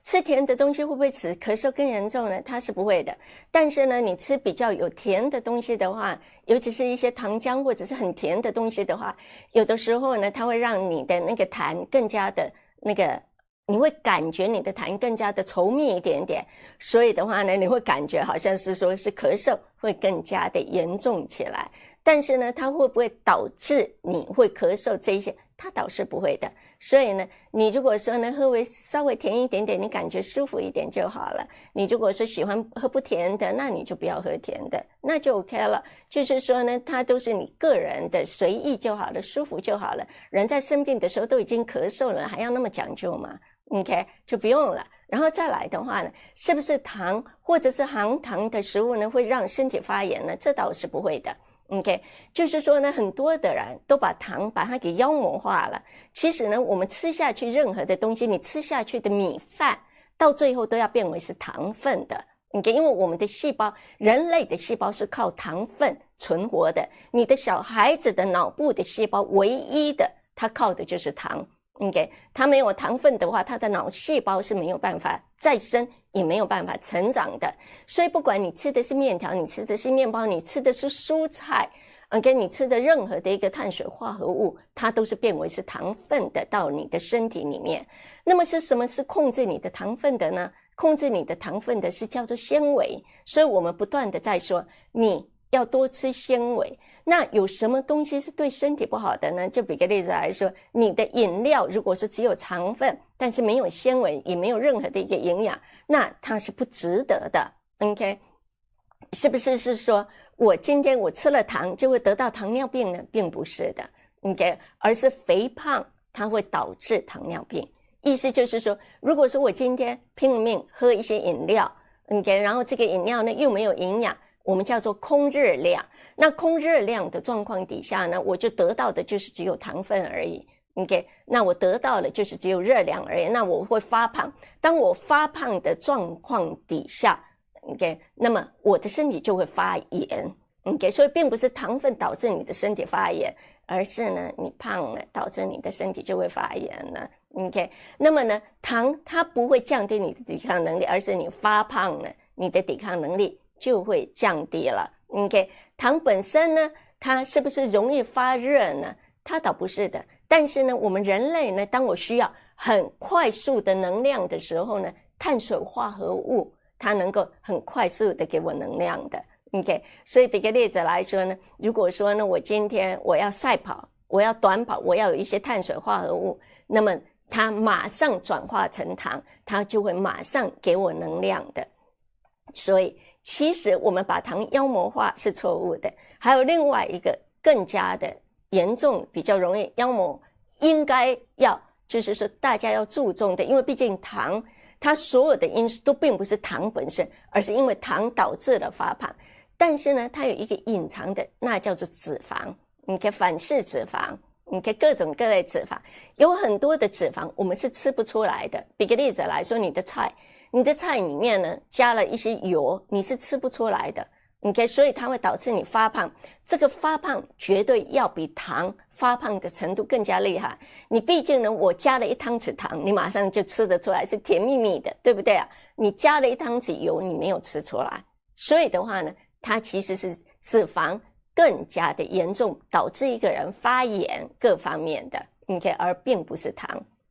吃甜的东西会不会使咳嗽更严重呢？它是不会的。但是呢，你吃比较有甜的东西的话，尤其是一些糖浆或者是很甜的东西的话，有的时候呢，它会让你的那个痰更加的你会感觉你的痰更加的稠密一点点，所以的话呢，你会感觉好像是说是咳嗽会更加的严重起来。但是呢，它会不会导致你会咳嗽这一些？它倒是不会的。所以呢，你如果说呢稍微甜一点点，你感觉舒服一点就好了。你如果是喜欢喝不甜的，那你就不要喝甜的，那就 OK 了。就是说呢，它都是你个人的随意就好了，舒服就好了。人在生病的时候都已经咳嗽了，还要那么讲究吗？ OK， 就不用了。然后再来的话呢，是不是糖或者是含糖的食物呢会让身体发炎呢？这倒是不会的。OK， 就是说呢，很多的人都把糖把它给妖魔化了。其实呢，我们吃下去任何的东西，你吃下去的米饭，到最后都要变为是糖分的。OK， 因为我们的细胞，人类的细胞是靠糖分存活的。你的小孩子的脑部的细胞，唯一的它靠的就是糖。OK， 它没有糖分的话，它的脑细胞是没有办法再生，也没有办法成长的。所以不管你吃的是面条，你吃的是面包，你吃的是蔬菜，OK， 你吃的任何的一个碳水化合物，它都是变为是糖分的到你的身体里面。那么是什么是控制你的糖分的呢？控制你的糖分的是叫做纤维。所以我们不断的在说，你要多吃纤维。那有什么东西是对身体不好的呢？就比个例子来说，你的饮料如果是只有糖分，但是没有纤维，也没有任何的一个营养，那它是不值得的。 OK， 是不是说我今天我吃了糖就会得到糖尿病呢？并不是的。 OK， 而是肥胖它会导致糖尿病。意思就是说，如果说我今天拼了命喝一些饮料， OK， 然后这个饮料呢又没有营养，我们叫做空热量。那空热量的状况底下呢，我就得到的就是只有糖分而已。 OK， 那我得到的就是只有热量而已，那我会发胖。当我发胖的状况底下， OK， 那么我的身体就会发炎。 OK， 所以并不是糖分导致你的身体发炎，而是呢你胖了导致你的身体就会发炎了。 OK， 那么呢糖它不会降低你的抵抗能力，而是你发胖了，你的抵抗能力就会降低了。 OK， 糖本身呢，它是不是容易发热呢？它倒不是的。但是呢，我们人类呢，当我需要很快速的能量的时候呢，碳水化合物它能够很快速的给我能量的。 OK， 所以比个例子来说呢，如果说呢，我今天我要赛跑，我要短跑，我要有一些碳水化合物，那么它马上转化成糖，它就会马上给我能量的。所以其实我们把糖妖魔化是错误的。还有另外一个更加的严重，比较容易妖魔，应该要就是说大家要注重的，因为毕竟糖它所有的因素都并不是糖本身，而是因为糖导致了发胖。但是呢，它有一个隐藏的，那叫做脂肪。你可以反式脂肪，你可以各种各类脂肪，有很多的脂肪我们是吃不出来的。比个例子来说，你的菜里面呢加了一些油，你是吃不出来的。OK， 所以它会导致你发胖。这个发胖绝对要比糖发胖的程度更加厉害。你毕竟呢，我加了1汤匙糖，你马上就吃得出来是甜蜜蜜的，对不对啊？你加了1汤匙油，你没有吃出来。所以的话呢，它其实是脂肪更加的严重，导致一个人发炎各方面的 OK， 而并不是糖。